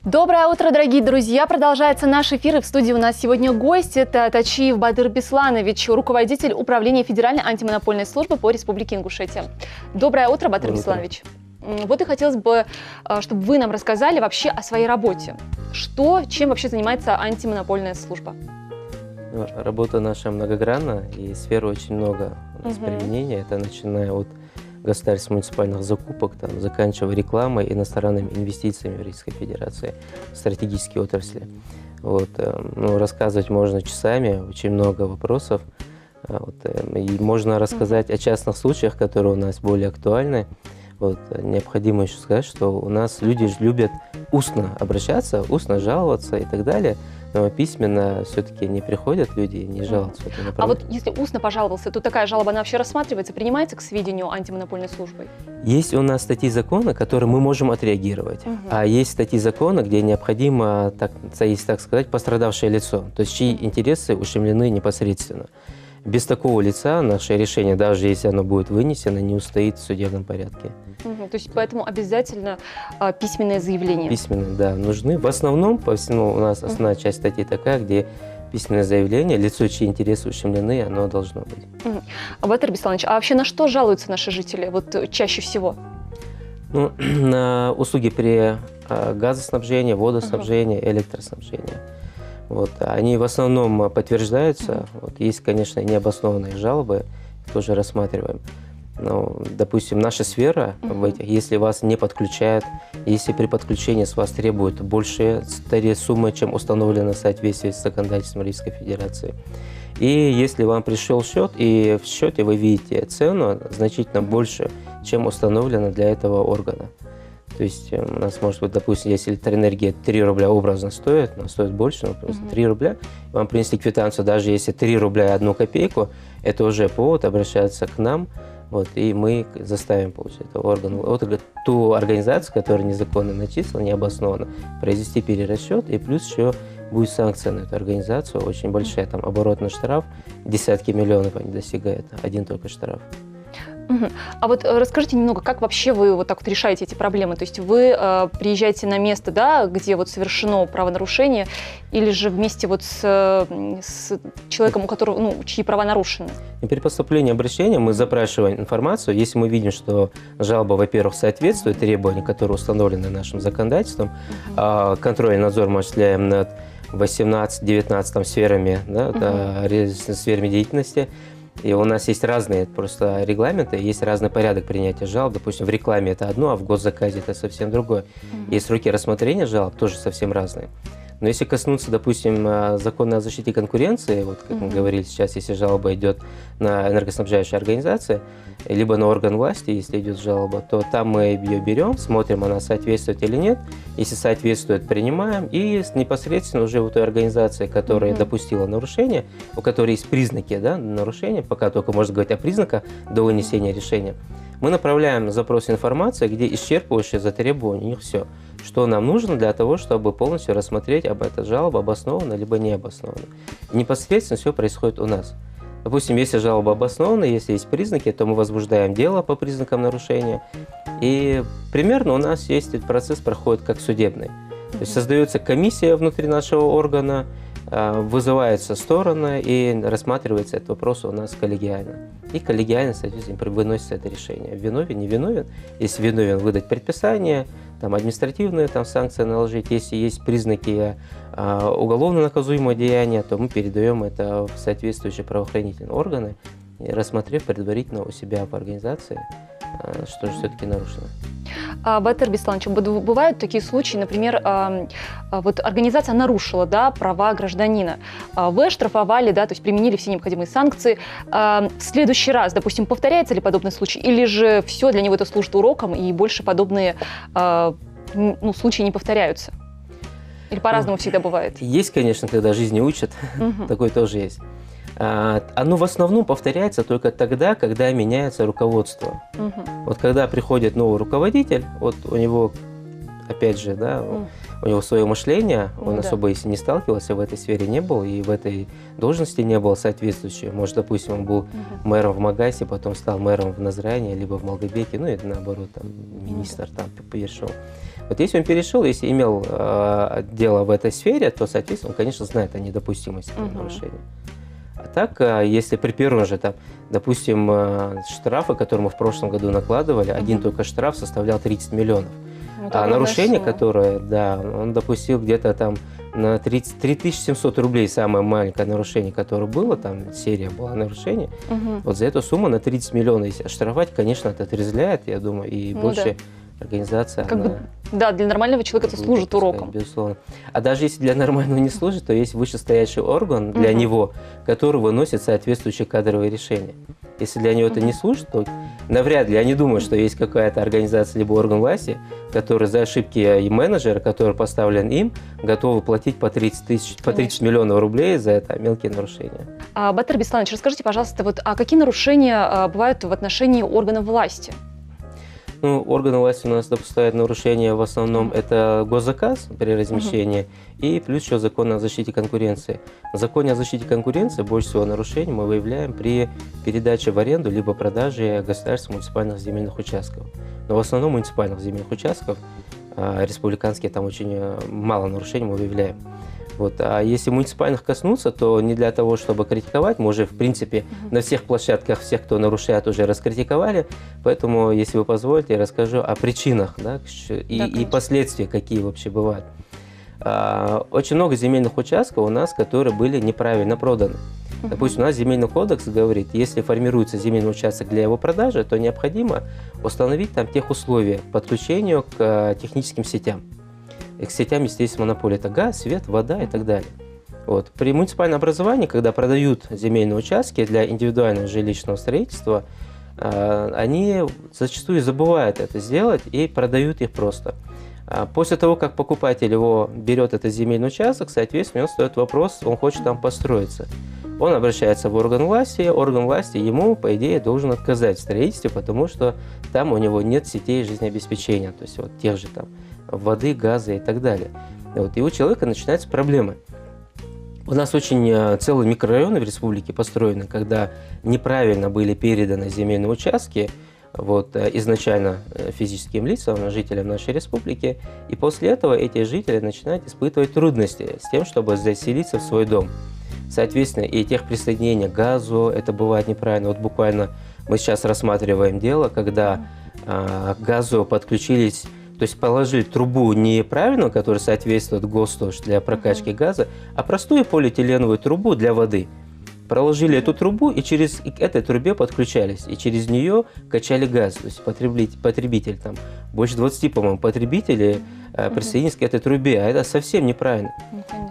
Доброе утро, дорогие друзья! Продолжается наш эфир, и в студии у нас сегодня гость. Это Тачиев Бадыр Бесланович, руководитель управления Федеральной антимонопольной службы по Республике Ингушетия. Доброе утро, Бадыр Бесланович. Вот и хотелось бы, чтобы вы нам рассказали вообще о своей работе. Чем вообще занимается антимонопольная служба? Работа наша многогранна, и сфер очень много у нас применения. Это начиная от государственных муниципальных закупок, заканчивая рекламой, иностранными инвестициями в Российской Федерации, стратегические отрасли. Рассказывать можно часами, очень много вопросов. И можно рассказать о частных случаях, которые у нас более актуальны. Необходимо еще сказать, что у нас люди любят устно обращаться, устно жаловаться и так далее, но письменно все-таки не приходят люди и не жалуются. А вот если устно пожаловался, то такая жалоба, она вообще рассматривается, принимается к сведению антимонопольной службой? Есть у нас статьи закона, которые мы можем отреагировать, а есть статьи закона, где необходимо, так сказать, пострадавшее лицо, то есть чьи интересы ущемлены непосредственно. Без такого лица наше решение, даже если оно будет вынесено, не устоит в судебном порядке. То есть поэтому обязательно письменное заявление? Письменные, да, нужны. В основном, у нас основная часть статьи такая, где письменное заявление, лицо, чьи интересы ущемлены, оно должно быть. Бадыр Бесланович, а вообще на что жалуются наши жители чаще всего? На услуги при газоснабжении, водоснабжении, электроснабжении. Они в основном подтверждаются. Есть, конечно, необоснованные жалобы, тоже рассматриваем. Допустим, наша сфера, если вас не подключают, если при подключении с вас требуют большие суммы, чем установлено в соответствии с законодательством Российской Федерации. И если вам пришел счет, и в счете вы видите цену значительно больше, чем установлено для этого органа. То есть у нас может быть, допустим, если электроэнергия 3 рубля образно стоит, она стоит больше, просто 3 рубля, вам принесли квитанцию, даже если 3 рубля и 1 копейку, это уже повод обращаться к нам, и мы заставим получить этого органа, ту организацию, которая незаконно начислила, необоснованно, произвести перерасчет, и плюс еще будет санкция на эту организацию, очень большая, там оборотный штраф, десятки миллионов они достигают, один только штраф. А вот расскажите немного, как вообще вы решаете эти проблемы? То есть вы приезжаете на место, да, где совершено правонарушение, или же вместе с человеком, у которого, чьи права нарушены? И при поступлении обращения мы запрашиваем информацию. Если мы видим, что жалоба, во-первых, соответствует требованиям, которые установлены нашим законодательством, контроль и надзор мы осуществляем над 18-19 сферами, сферами деятельности. И у нас есть разные просто регламенты, есть разный порядок принятия жалоб. Допустим, в рекламе это одно, а в госзаказе это совсем другое. И сроки рассмотрения жалоб тоже совсем разные. Но если коснуться, допустим, закона о защите конкуренции, как мы говорили сейчас, если жалоба идет на энергоснабжающие организации, либо на орган власти, если идет жалоба, то там мы ее берем, смотрим, она соответствует или нет. Если соответствует, принимаем. И непосредственно уже у той организации, которая допустила нарушение, у которой есть признаки нарушения, пока только можно говорить о признаках до вынесения решения, мы направляем запрос информации, где исчерпывающее затребование у них все, что нам нужно для того, чтобы полностью рассмотреть, об этой жалобе обоснована либо не обоснована. И непосредственно все происходит у нас. Допустим, если жалоба обоснована, если есть признаки, то мы возбуждаем дело по признакам нарушения. И примерно у нас этот процесс проходит как судебный. То есть создается комиссия внутри нашего органа, вызываются стороны и рассматривается этот вопрос у нас коллегиально. И коллегиально, соответственно, выносится это решение. Виновен, не виновен. Если виновен, выдать предписание, административные санкции наложить. Если есть признаки уголовно наказуемого деяния, то мы передаем это в соответствующие правоохранительные органы, рассмотрев предварительно у себя в организации, что же все-таки нарушено. Бадыр Бесланович, бывают такие случаи, например, организация нарушила права гражданина, вы оштрафовали, то есть применили все необходимые санкции. В следующий раз, допустим, повторяется ли подобный случай, или же все для него это служит уроком и больше подобные случаи не повторяются? Или по-разному всегда бывает? Есть, конечно, когда жизнь не учит, такое тоже есть. Оно в основном повторяется только тогда, когда меняется руководство. Когда приходит новый руководитель, у него, опять же, у него свое мышление, он Да. особо если не сталкивался в этой сфере, не был, и в этой должности не был соответствующей. Может, допустим, он был мэром в Магасе, потом стал мэром в Назране, либо в Малгобеке, ну и наоборот, там, министр там перешел. Вот если он перешел, если имел дело в этой сфере, то, соответственно, он, конечно, знает о недопустимости нарушения. А так, если при первом же, там, допустим, штрафы, которые мы в прошлом году накладывали, один только штраф составлял 30 миллионов. Ну, это А огромная нарушение, сумма. которое, да, он допустил где-то там на 33 700 рублей, самое маленькое нарушение, которое было, там серия была нарушений. Вот за эту сумму на 30 миллионов, если оштрафовать, конечно, это отрезвляет, я думаю, и Ну больше организация, Как бы, она да, для нормального человека это будет служит допускать, уроком. безусловно. А даже если для нормального не служит, то есть вышестоящий орган для него, который выносит соответствующие кадровые решения. Если для него это не служит, то навряд ли, я не думаю, что есть какая-то организация либо орган власти, который за ошибки и менеджера, который поставлен им, готовы платить по 30 миллионов рублей за это мелкие нарушения. Батыр Бесланович, расскажите, пожалуйста, вот, а какие нарушения бывают в отношении органов власти? Ну, органы власти у нас допускают нарушения, в основном это госзаказ при размещении и плюс еще закон о защите конкуренции. В законе о защите конкуренции больше всего нарушений мы выявляем при передаче в аренду либо продаже государственных муниципальных земельных участков. Но в основном муниципальных земельных участков, республиканские, там очень мало нарушений мы выявляем. Вот. А если муниципальных коснуться, то не для того, чтобы критиковать, мы уже, в принципе, на всех площадках, всех, кто нарушает, уже раскритиковали. Поэтому, если вы позволите, я расскажу о причинах, да, и последствия, какие вообще бывают. Очень много земельных участков у нас, которые были неправильно проданы. Допустим, у нас земельный кодекс говорит, если формируется земельный участок для его продажи, то необходимо установить там тех условия к подключению к техническим сетям. И к сетям, естественно, монополии – это газ, свет, вода и так далее. Вот. При муниципальном образовании, когда продают земельные участки для индивидуального жилищного строительства, они зачастую забывают это сделать и продают их просто. После того, как покупатель его берет этот земельный участок, соответственно, он встает вопрос, он хочет там построиться. Он обращается в орган власти ему, по идее, должен отказать в строительстве, потому что там у него нет сетей жизнеобеспечения, то есть вот тех же там воды, газа и так далее. Вот, и у человека начинаются проблемы. У нас очень целые микрорайоны в республике построены, когда неправильно были переданы земельные участки вот, изначально физическим лицам, жителям нашей республики, и после этого эти жители начинают испытывать трудности с тем, чтобы заселиться в свой дом. Соответственно, и техприсоединение к газу, это бывает неправильно. Вот буквально мы сейчас рассматриваем дело, когда к газу подключились, то есть положили трубу неправильную, которая соответствует ГОСТу для прокачки газа, а простую полиэтиленовую трубу для воды. Проложили эту трубу и через к этой трубе подключались, и через нее качали газ. То есть потребитель, там больше 20, по-моему, потребителей присоединились к этой трубе, а это совсем неправильно.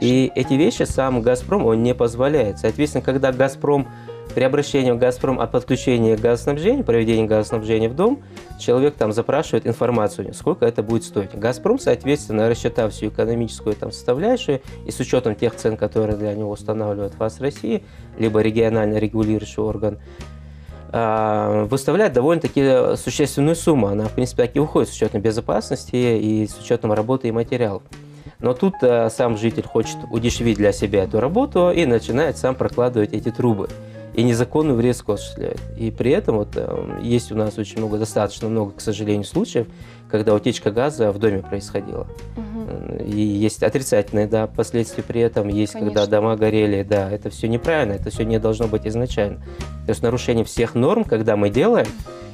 И эти вещи сам «Газпром» он не позволяет. Соответственно, когда «Газпром», при обращении в «Газпром» о подключении газоснабжения, проведении газоснабжения в дом, человек там запрашивает информацию, сколько это будет стоить. «Газпром», соответственно, рассчитав всю экономическую там составляющую и с учетом тех цен, которые для него устанавливает ФАС России, либо региональный регулирующий орган, выставляет довольно-таки существенную сумму. Она, в принципе, так и уходит с учетом безопасности и с учетом работы и материалов. Но тут сам житель хочет удешевить для себя эту работу и начинает сам прокладывать эти трубы. И незаконную врезку осуществляет. И при этом вот, есть у нас очень много, достаточно много, к сожалению, случаев, когда утечка газа в доме происходила. И есть отрицательные, да, последствия при этом, есть, Конечно. когда дома горели, да, это все неправильно, это все не должно быть изначально. То есть нарушение всех норм, когда мы делаем,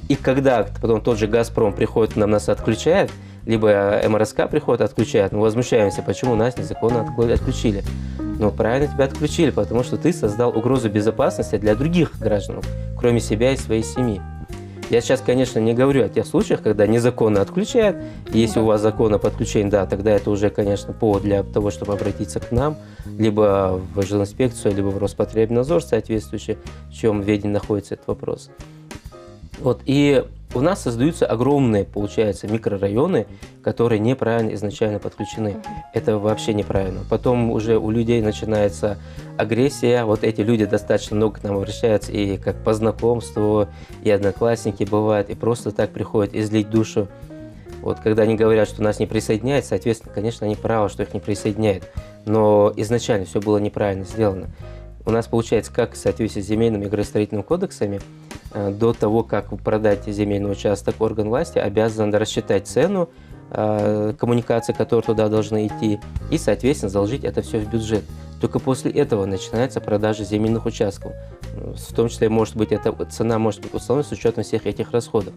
и когда потом тот же «Газпром» приходит к нам, нас отключает, либо МРСК приходит, отключает, мы возмущаемся, почему нас незаконно отключили. Ну, правильно тебя отключили, потому что ты создал угрозу безопасности для других граждан, кроме себя и своей семьи. Я сейчас, конечно, не говорю о тех случаях, когда незаконно отключают. Если у вас законное подключение, да, тогда это уже, конечно, повод для того, чтобы обратиться к нам, либо в жилинспекцию, либо в Роспотребнадзор соответствующий, в чем ведении находится этот вопрос. Вот, и у нас создаются огромные, получается, микрорайоны, которые неправильно изначально подключены. Это вообще неправильно. Потом уже у людей начинается агрессия. Вот эти люди достаточно много к нам обращаются, и как по знакомству, и одноклассники бывают, и просто так приходят излить душу. Вот, когда они говорят, что нас не присоединяют, соответственно, конечно, они правы, что их не присоединяют. Но изначально все было неправильно сделано. У нас получается, как в соответствии с земельными и градостроительными кодексами, до того, как продать земельный участок, орган власти обязан рассчитать цену коммуникаций, которые туда должны идти, и, соответственно, заложить это все в бюджет. Только после этого начинается продажа земельных участков. В том числе, может быть, эта цена может быть установлена с учетом всех этих расходов.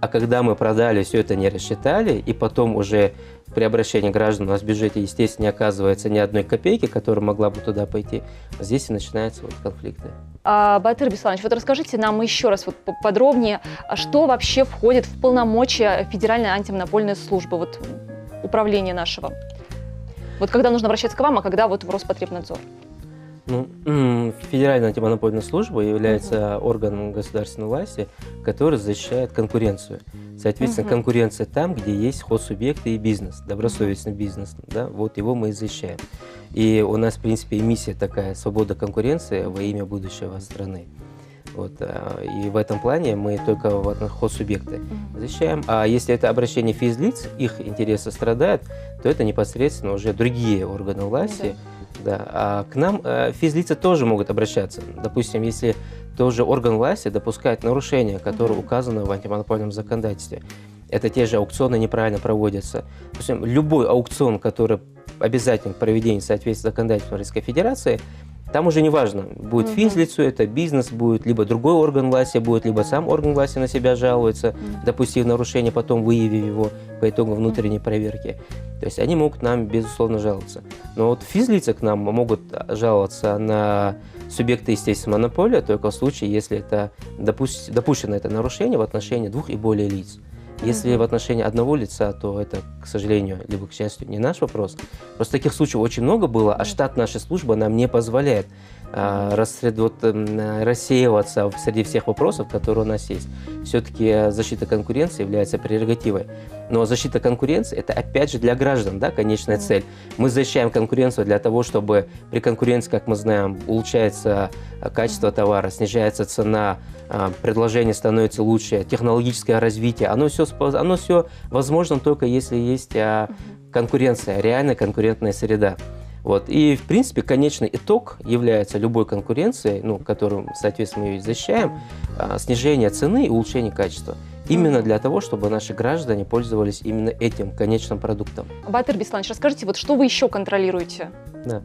А когда мы продали, все это не рассчитали, и потом уже при обращении граждан у нас в бюджете, естественно, не оказывается ни одной копейки, которая могла бы туда пойти, здесь и начинаются вот конфликты. Батыр Бесланович, вот расскажите нам еще раз вот подробнее, что вообще входит в полномочия Федеральной антимонопольной службы, вот управления нашего? Вот когда нужно обращаться к вам, а когда вот в Роспотребнадзор? Ну, Федеральная антимонопольная служба является органом государственной власти, который защищает конкуренцию. Соответственно, конкуренция там, где есть хозсубъекты и бизнес, добросовестный бизнес, да, вот его мы и защищаем. И у нас, в принципе, и миссия такая: свобода конкуренции во имя будущего страны. Вот, и в этом плане мы только хозсубъекты защищаем. А если это обращение физлиц, их интересы страдают, то это непосредственно уже другие органы власти. Да. А к нам физлицы тоже могут обращаться. Допустим, если тоже орган власти допускает нарушения, которые указаны в антимонопольном законодательстве. Это те же аукционы неправильно проводятся. Допустим, любой аукцион, который обязательно к проведению в соответствии с законодательством Российской Федерации, там уже не важно, будет физлицо, это бизнес будет, либо другой орган власти будет, либо сам орган власти на себя жалуется, допустив нарушение, потом выявив его по итогу внутренней проверки. То есть они могут нам, безусловно, жаловаться. Но вот физлица к нам могут жаловаться на субъекты, естественно, монополии, только в случае, если это допущено это нарушение в отношении 2 и более лиц. Если в отношении одного лица, то это, к сожалению, либо к счастью, не наш вопрос. Просто таких случаев очень много было, а штат нашей службы нам не позволяет рассеиваться среди всех вопросов, которые у нас есть. Все-таки защита конкуренции является прерогативой. Но защита конкуренции – это, опять же, для граждан, да, конечная цель. Мы защищаем конкуренцию для того, чтобы при конкуренции, как мы знаем, улучшается качество товара, снижается цена, предложение становится лучше, технологическое развитие. Оно все возможно только если есть конкуренция, реальная конкурентная среда. Вот. И, в принципе, конечный итог является любой конкуренцией, которую, соответственно, мы ее защищаем, снижение цены и улучшение качества. Именно для того, чтобы наши граждане пользовались именно этим конечным продуктом. Батыр Бесланович, расскажите, вот что вы еще контролируете? Да.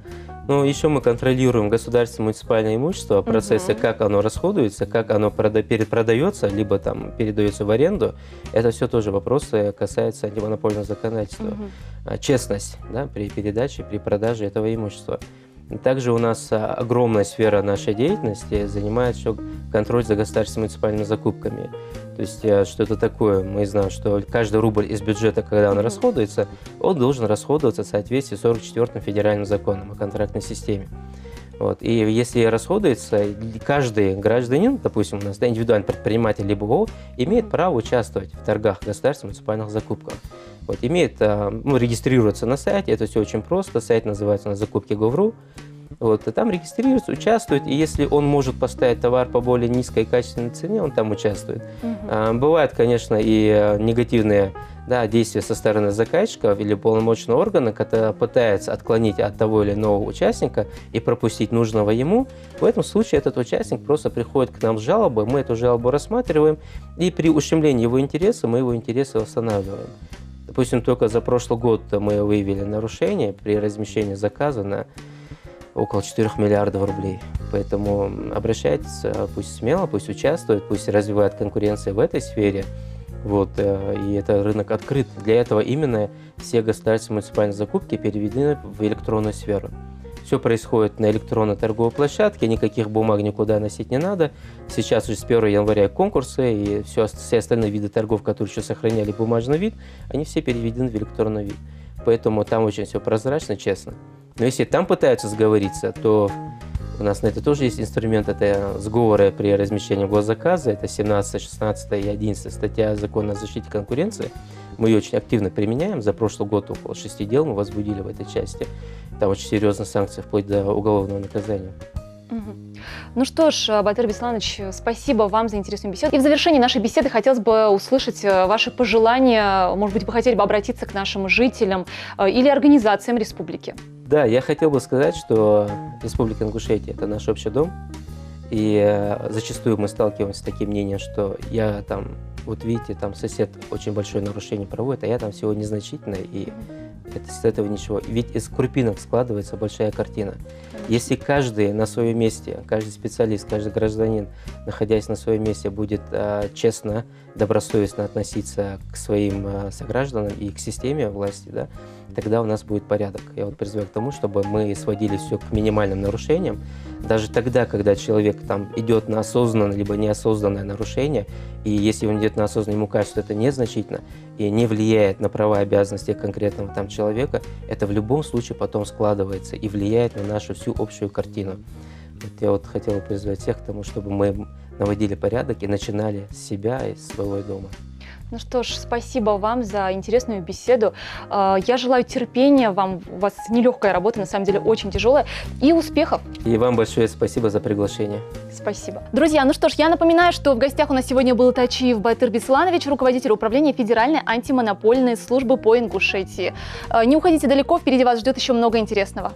Еще мы контролируем государственное муниципальное имущество, процессы, как оно расходуется, как оно перепродается, либо там передается в аренду. Это все тоже вопросы касаются антимонопольного законодательства. Честность, да, при передаче, при продаже этого имущества. Также у нас огромная сфера нашей деятельности занимает еще контроль за государственными муниципальными закупками. То есть что это такое? Мы знаем, что каждый рубль из бюджета, когда он расходуется, он должен расходоваться в соответствии с 44-м федеральным законом о контрактной системе. Вот. И если расходуется, каждый гражданин, допустим, у нас индивидуальный предприниматель либо ООО, имеет право участвовать в торгах государственных муниципальных закупках. Вот, регистрируется на сайте, это все очень просто, сайт называется «Закупки.gov.ru». Вот, и там регистрируется, участвует, и если он может поставить товар по более низкой и качественной цене, он там участвует. Бывают, конечно, и негативные действия со стороны заказчиков или полномочного органа, который пытается отклонить от того или иного участника и пропустить нужного ему. В этом случае этот участник просто приходит к нам с жалобой, мы эту жалобу рассматриваем, и при ущемлении его интереса мы его интересы восстанавливаем. Допустим, только за прошлый год мы выявили нарушение при размещении заказа на около 4 миллиардов рублей. Поэтому обращайтесь, пусть смело, пусть участвуют, пусть развивают конкуренцию в этой сфере. Вот, и это рынок открыт. Для этого именно все государственные муниципальные закупки переведены в электронную сферу. Все происходит на электронной торговой площадке, никаких бумаг никуда носить не надо. Сейчас уже с 1 января конкурсы и все остальные виды торгов, которые еще сохраняли бумажный вид, они все переведены в электронный вид. Поэтому там очень все прозрачно, честно. Но если там пытаются сговориться, то у нас на это тоже есть инструмент, это сговоры при размещении госзаказа, это 17, 16 и 11 статья Закона о защите конкуренции. Мы ее очень активно применяем, за прошлый год около 6 дел мы возбудили в этой части. Там очень серьезные санкции, вплоть до уголовного наказания. Мгм. Ну что ж, Батыр Бесланович, спасибо вам за интересную беседу. И в завершении нашей беседы хотелось бы услышать ваши пожелания. Может быть, вы хотели бы обратиться к нашим жителям или организациям республики? Да, я хотел бы сказать, что Республика Ингушетия – это наш общий дом. И зачастую мы сталкиваемся с таким мнением, что я там, вот видите, там сосед очень большое нарушение проводит, а я там всего незначительное, и с этого ничего. Ведь из крупинок складывается большая картина. Если каждый на своем месте, каждый специалист, каждый гражданин, находясь на своем месте, будет честно, добросовестно относиться к своим согражданам и к системе власти, да, тогда у нас будет порядок. Я вот призываю к тому, чтобы мы сводили все к минимальным нарушениям. Даже тогда, когда человек там идет на осознанное либо неосознанное нарушение, и если он идет на осознанное, ему кажется, что это незначительно и не влияет на права и обязанности конкретного там человека, это в любом случае потом складывается и влияет на нашу всю общую картину. Вот я вот хотел призвать всех к тому, чтобы мы наводили порядок и начинали с себя и с своего дома. Ну что ж, спасибо вам за интересную беседу. Я желаю терпения вам. У вас нелегкая работа, на самом деле очень тяжелая. И успехов. И вам большое спасибо за приглашение. Спасибо. Друзья, ну что ж, я напоминаю, что в гостях у нас сегодня был Тачиев Батыр Бесланович, руководитель управления Федеральной антимонопольной службы по Ингушетии. Не уходите далеко, впереди вас ждет еще много интересного.